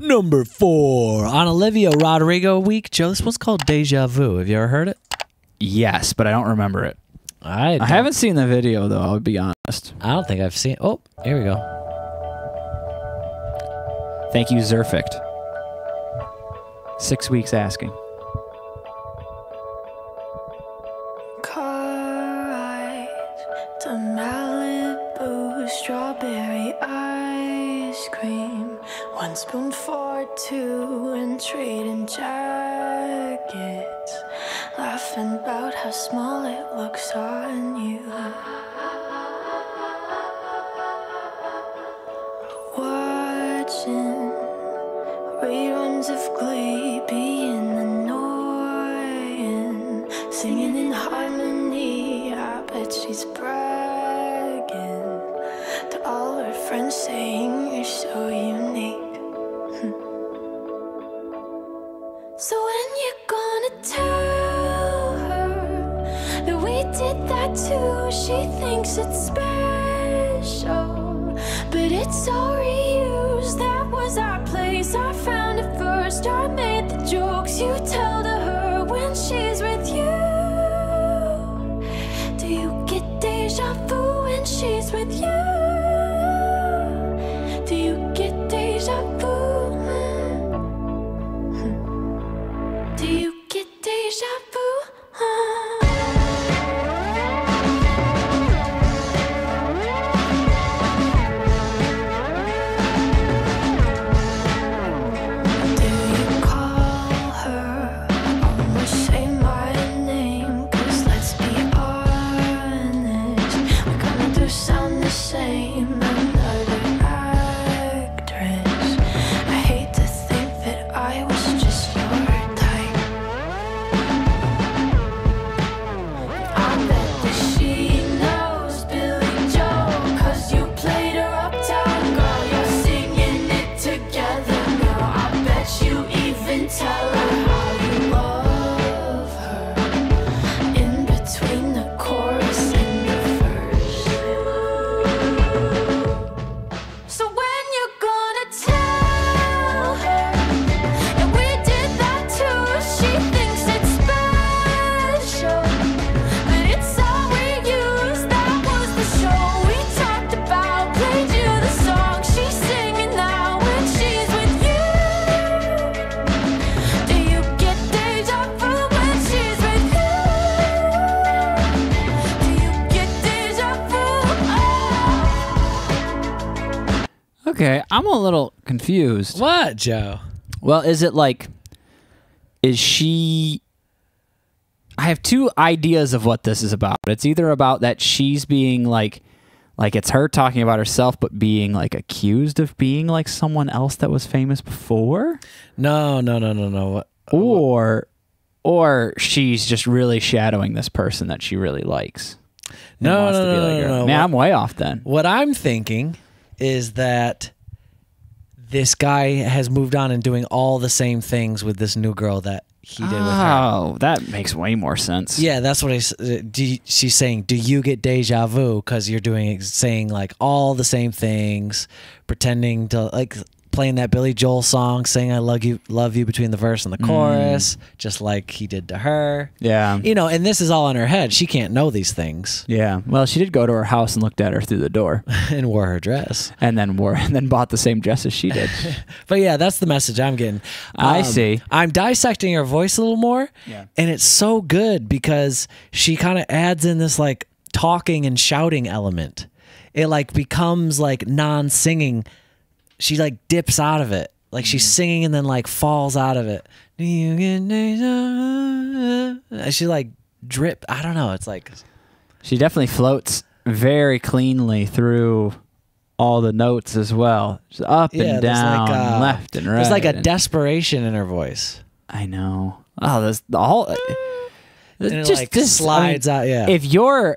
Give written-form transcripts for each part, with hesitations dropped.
Number 4 on Olivia Rodrigo week. Joe, this one's called Deja Vu. Have you ever heard it? Yes, but I don't remember it. I haven't seen the video, though, I'll be honest. I don't think I've seen... Oh, here we go. Thank you, Zerfict. 6 weeks asking. Car ride to Malibu, strawberry ice cream. 1 spoon for 2 and trading jackets. Laughing about how small it looks on you. Watching reruns of Glee, being annoying, singing in harmony. I bet she's bragging to all her friends, saying you're so unique. So when you gonna tell her that we did that too? She thinks it's special, but it's all reused. That was our place, I found it first. I made the jokes you tell to her when she's with you. Do you get deja vu when she's with you? Do you get deja vu? Do you get deja vu? Do you call her? Almost say my name, 'cause let's be honest, we kinda do sound the same. Another actress. I hate to think that I was just your type. I bet that she knows Billy Joel, 'cause you played her uptown girl. You're singing it together now. I bet you even tell her how you love her in between the chorus and the verse. So when you're gonna tell her that we did that too? She thinks it's special, but it's all we use. That was the show we talked about. Played you the song she's singing now when she's with you. Do you get deja vu when she's with you? Do you get deja vu? Okay, I'm a little confused. What, Joe? Well, is it like... Is she... I have 2 ideas of what this is about. It's either about that she's being like it's her talking about herself, but being like accused of being like someone else that was famous before, No. What? or she's just really shadowing this person that she really likes. and No, wants to be like her. no. Man, I'm way off then. What I'm thinking is that this guy has moved on and doing all the same things with this new girl that he did with her. Oh, that makes way more sense. Yeah, that's what she's saying. Do you get deja vu because you're saying like all the same things, pretending to like playing that Billy Joel song, saying I love you between the verse and the chorus, just like he did to her. Yeah. You know, and this is all in her head. She can't know these things. Yeah. Well, she did go to her house and looked at her through the door And wore her dress. and then bought the same dress as she did. But yeah, that's the message I'm getting. I see. I'm dissecting her voice a little more. Yeah. And it's so good because she kind of adds in this like talking and shouting element. It like becomes like non-singing. She like dips out of it. Like she's singing and then like falls out of it. Do you get deja vu? She like drip. I don't know. It's like She definitely floats very cleanly through all the notes as well. Just up and there's down, like, left and right. There's like a desperation in her voice. I know. Oh, there's the whole. And it like slides out. Yeah. If your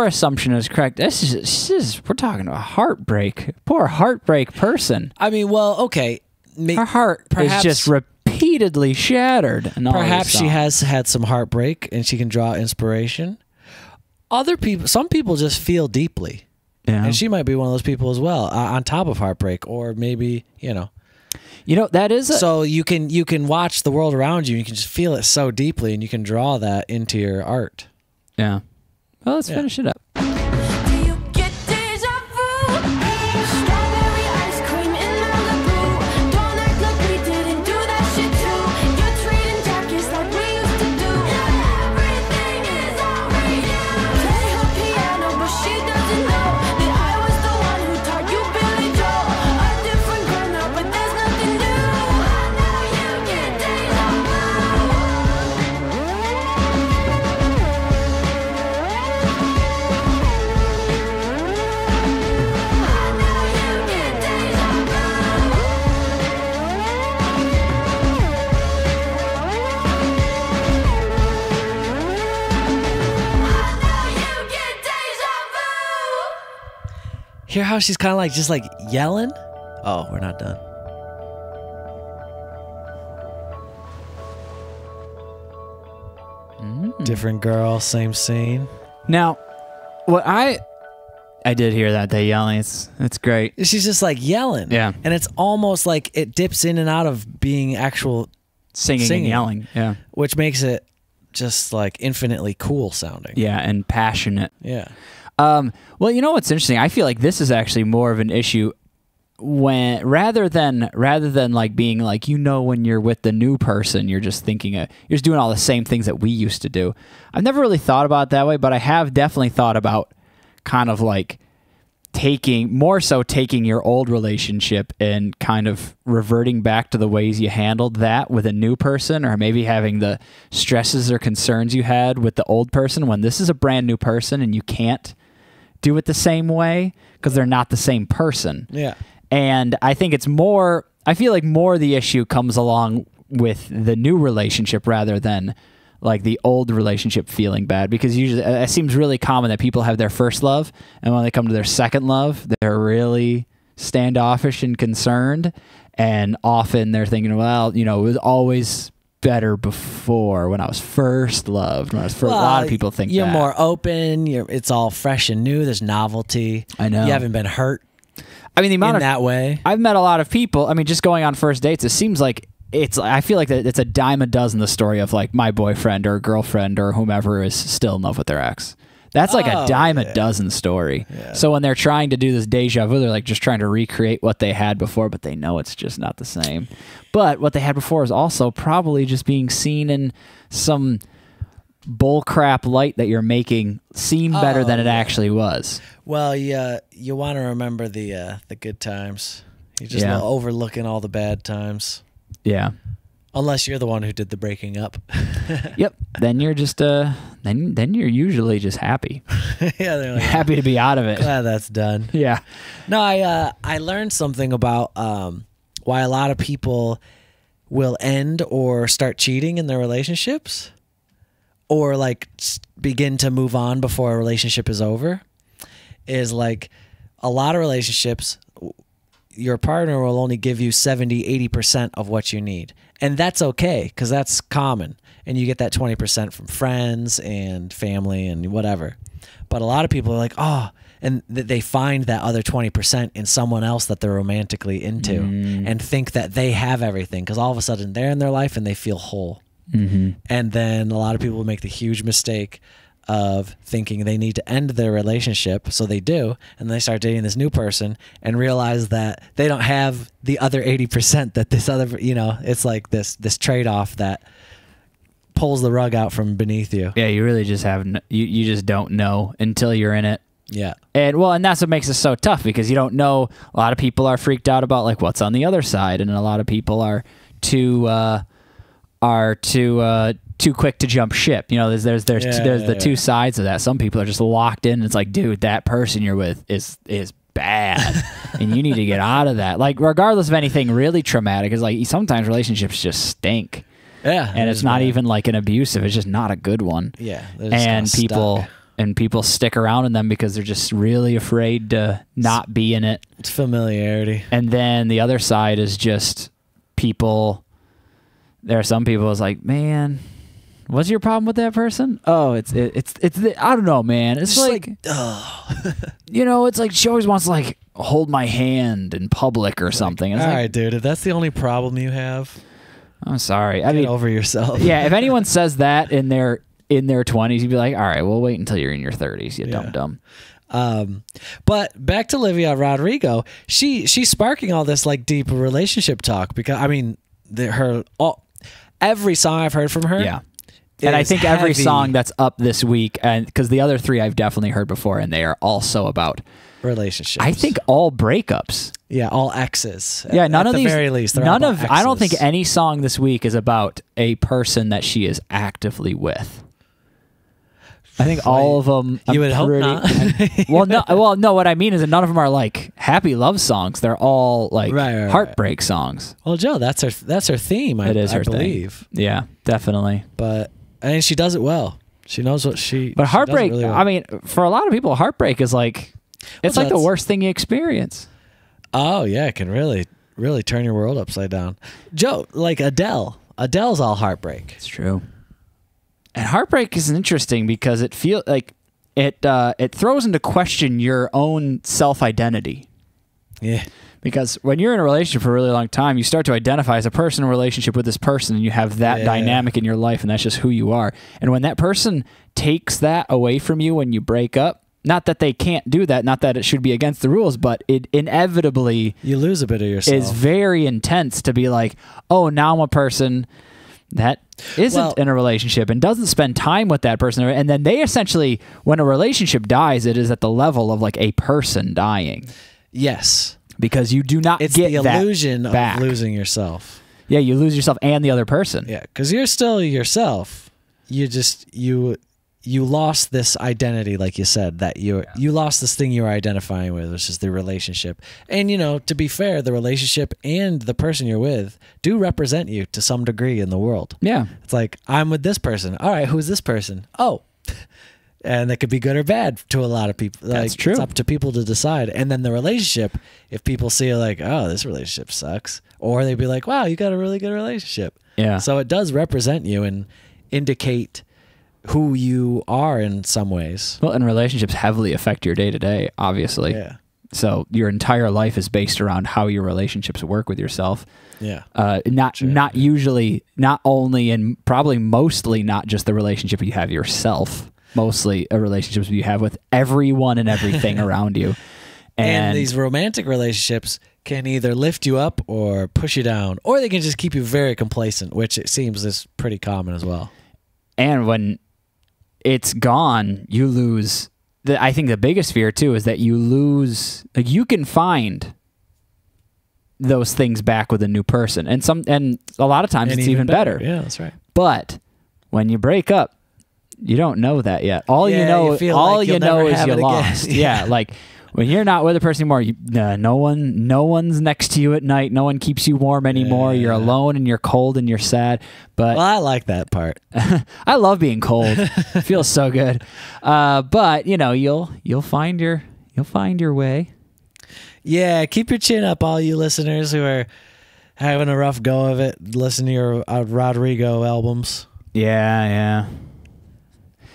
assumption is correct, this is we're talking about heartbreak. Poor heartbreak person. I mean, well, okay. Her heart is just repeatedly shattered. In all Perhaps these she songs. has had some heartbreak and she can draw inspiration. Some people just feel deeply. Yeah. And she might be one of those people as well, on top of heartbreak, or maybe, you know. You know, that is So you can watch the world around you. And you can just feel it so deeply, and you can draw that into your art. yeah. Well, let's finish it up. Do you get deja vu? Strawberry ice cream in Malibu. Don't act like we didn't do that shit too. You're trading jackets like we used to do. Everything is over you. Play her piano, but she doesn't know that I was the one who taught you Billy Joel. A different girl now, but there's nothing new. I know you get deja vu. Hear how she's kind of like just like yelling? Oh, we're not done. Different girl, same scene. Now, what I did hear that they yelling. It's great. She's just like yelling. Yeah. And it's almost like it dips in and out of being actual, Singing and yelling. Yeah. which makes it just like infinitely cool sounding. Yeah, and passionate. Yeah. Well, you know what's interesting? I feel like this is actually more of an issue when rather than like being like, you know, when you're with the new person, you're just thinking you're just doing all the same things that we used to do. I've never really thought about it that way, but I have definitely thought about kind of like taking your old relationship and kind of reverting back to the ways you handled that with a new person, or maybe having the stresses or concerns you had with the old person when this is a brand new person and you can't do it the same way because they're not the same person. Yeah. And I think I feel like more the issue comes along with the new relationship rather than like the old relationship feeling bad, because usually it seems really common that people have their first love, and when they come to their second love, they're really standoffish and concerned, and often they're thinking, well, you know, it was always better before when I was first loved. A lot of people think you're that. more open. It's all fresh and new. There's novelty. I know. You haven't been hurt I mean, the amount in of that way. I've met a lot of people. I mean, just going on first dates, it seems like I feel like that it's a dime a dozen the story of like my boyfriend or girlfriend or whomever is still in love with their ex. That's like a dime a dozen story. Yeah. So when they're trying to do this deja vu, they're like just trying to recreate what they had before, but they know it's just not the same. But what they had before is also probably just being seen in some bullcrap light that you're making seem better than it actually was. Well, you want to remember the good times. You're just overlooking all the bad times. Yeah. Unless you're the one who did the breaking up. Yep. Then you're just then you're usually just happy. Yeah, they're like, happy to be out of it. glad that's done. Yeah. No, I learned something about why a lot of people will end or start cheating in their relationships, or like begin to move on before a relationship is over. Is like a lot of relationships, your partner will only give you 70-80% of what you need. And that's okay, because that's common. And you get that 20% from friends and family and whatever. But a lot of people are like, oh, and they find that other 20% in someone else that they're romantically into and think that they have everything, because all of a sudden they're in their life and they feel whole. Mm-hmm. And then a lot of people make the huge mistake of thinking they need to end their relationship, so they do, and they start dating this new person and realize that they don't have the other 80% that this other, it's like this trade-off that pulls the rug out from beneath you. Yeah, you really just you just don't know until you're in it. Yeah. And that's what makes it so tough, because you don't know. A lot of people are freaked out about like what's on the other side, and a lot of people are too quick to jump ship. There's the two sides of that. Some people are just locked in. It's like, dude, that person you're with is bad, and you need to get out of that. Like, regardless of anything really traumatic, is like sometimes relationships just stink. Yeah, and it's not even like an abusive. It's just not a good one. Yeah, and people stick around in them because they're just really afraid to not be in it. It's familiarity. And then the other side is just people. There are some people who's like, man, What's your problem with that person? Oh, it's I don't know, man. It's Just like you know, it's like she always wants to like hold my hand in public or something. It's All like, right, dude. If that's the only problem you have, I'm sorry. I get mean, over yourself. yeah, if anyone says that in their 20s, you'd be like, all right, we'll wait until you're in your 30s, you dumb. But back to Olivia Rodrigo, she's sparking all this like deep relationship talk because I mean every song I've heard from her, Yeah. And I is think every heavy song that's up this week, and because the other three I've definitely heard before, and they are also about relationships. I think all breakups. Yeah, all exes. Yeah, none at of the these. very least, they're None all of. about I don't think exes. any song this week is about a person that she is actively with. I think all of them. You would hope not. Well, no. What I mean is that none of them are like happy love songs. They're all like Right. heartbreak songs. Well, Joe, that's her theme. It is I her thing. believe. Yeah, definitely. But I mean, she does it well. She knows what she. But she does it heartbreak. really well. I mean, for a lot of people, heartbreak is like it's like the that's- worst thing you experience. Oh yeah, it can really turn your world upside down. Joe, like Adele. Adele's all heartbreak. It's true. And heartbreak is interesting because it feels like it throws into question your own self-identity. Yeah. Because when you're in a relationship for a really long time, you start to identify as a person in a relationship with this person, and you have that Yeah. dynamic in your life, and that's just who you are. And when that person takes that away from you when you break up, not that they can't do that, not that it should be against the rules, but it inevitably You lose a bit of yourself. is very intense to be like, oh, now I'm a person that isn't Well- in a relationship and doesn't spend time with that person. And then they essentially, when a relationship dies, it is at the level of like a person dying Yes. because you do not It's get the illusion that back. of losing yourself. Yeah, you lose yourself and the other person. Yeah, because you're still yourself. You just you lost this identity, like you said, that you lost this thing you were identifying with, which is the relationship. And to be fair, the relationship and the person you're with do represent you to some degree in the world. Yeah. It's like, I'm with this person. All right, who's this person? Oh. And that could be good or bad to a lot of people. That's like, true. It's up to people to decide. And then the relationship, if people see like, oh, this relationship sucks, or they'd be like, wow, you got a really good relationship. Yeah. So it does represent you and indicate who you are in some ways. Well, and relationships heavily affect your day to day, obviously. Yeah. So your entire life is based around how your relationships work with yourself. Yeah. Not usually, not only, and probably mostly not just the relationship you have yourself, mostly a relationship you have with everyone and everything around you. And these romantic relationships can either lift you up or push you down, or they can just keep you very complacent, which it seems is pretty common as well. And when it's gone, you lose. I think the biggest fear too is that you lose. Like you can find those things back with a new person, and a lot of times And it's even better. Yeah, that's right. But when you break up, you don't know that yet. All you Yeah, know, you feel all like you you'll know never is have you it again. lost. Yeah. Yeah, like when you're not with a person anymore, no one's next to you at night. No one keeps you warm anymore. You're Yeah. alone and you're cold and you're sad. But Well, I like that part. I love being cold. It feels so good. But you'll find your way. Yeah, keep your chin up, all you listeners who are having a rough go of it. Listen to your Rodrigo albums. Yeah.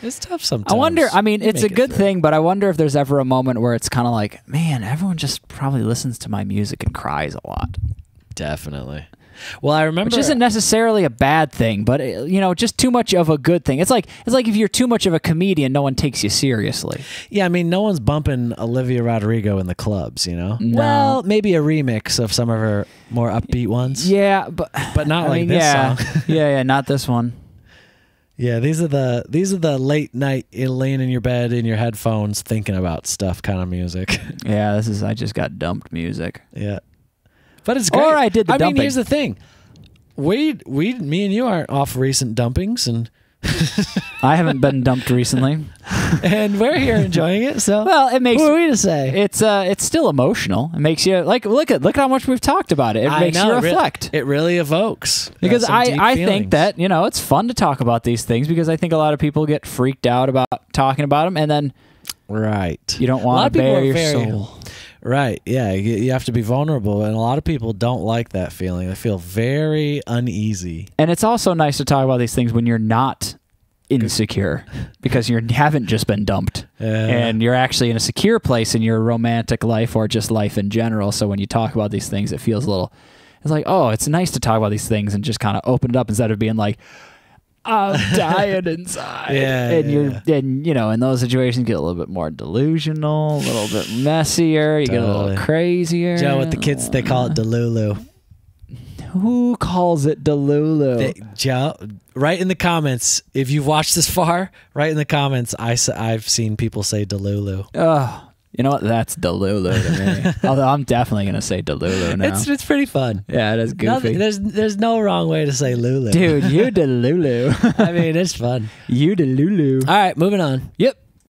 It's tough sometimes. I wonder, I mean, You it's a make it good through. thing, but I wonder if there's ever a moment where it's kind of like, man, everyone just probably listens to my music and cries a lot. Definitely. Well, I remember. Which isn't necessarily a bad thing, but just too much of a good thing. It's like if you're too much of a comedian, no one takes you seriously. Yeah, I mean, no one's bumping Olivia Rodrigo in the clubs, No. Well, maybe a remix of some of her more upbeat ones. Yeah, but not I like mean, this yeah. song. yeah, not this one. Yeah, these are the late night laying in your bed in your headphones thinking about stuff kind of music. Yeah, I just got dumped music. Yeah, but it's great. Or I did the I dumping. mean, here's the thing: me and you aren't off recent dumpings, and I haven't been dumped recently. and we're here enjoying it. So, Well, it makes what are we to say? it's still emotional. It makes you like look at how much we've talked about it. It makes you reflect. It really evokes Because some deep I feelings. think that it's fun to talk about these things because I think a lot of people get freaked out about talking about them, and then right. you don't A lot want of to people bare are your very- soul. Right. Yeah. You have to be vulnerable. And a lot of people don't like that feeling. They feel very uneasy. And it's also nice to talk about these things when you're not insecure because you haven't just been dumped and you're actually in a secure place in your romantic life or just life in general. So when you talk about these things, it feels a little, it's like, oh, it's nice to talk about these things and just kind of open it up instead of being like, I'm dying inside. And you know, in those situations, you get a little bit more delusional, a little bit messier, you get a little crazier. Joe, with the kids, they call it Delulu. Who calls it Delulu? Joe, write in the comments. If you've watched this far, write in the comments. I've seen people say Delulu. Oh, you know what? That's Delulu to me. Although I'm definitely going to say Delulu now. It's pretty fun. Yeah, it is goofy. There's no wrong way to say Lulu. Dude, you Delulu. I mean, it's fun. You Delulu. All right, moving on. Yep.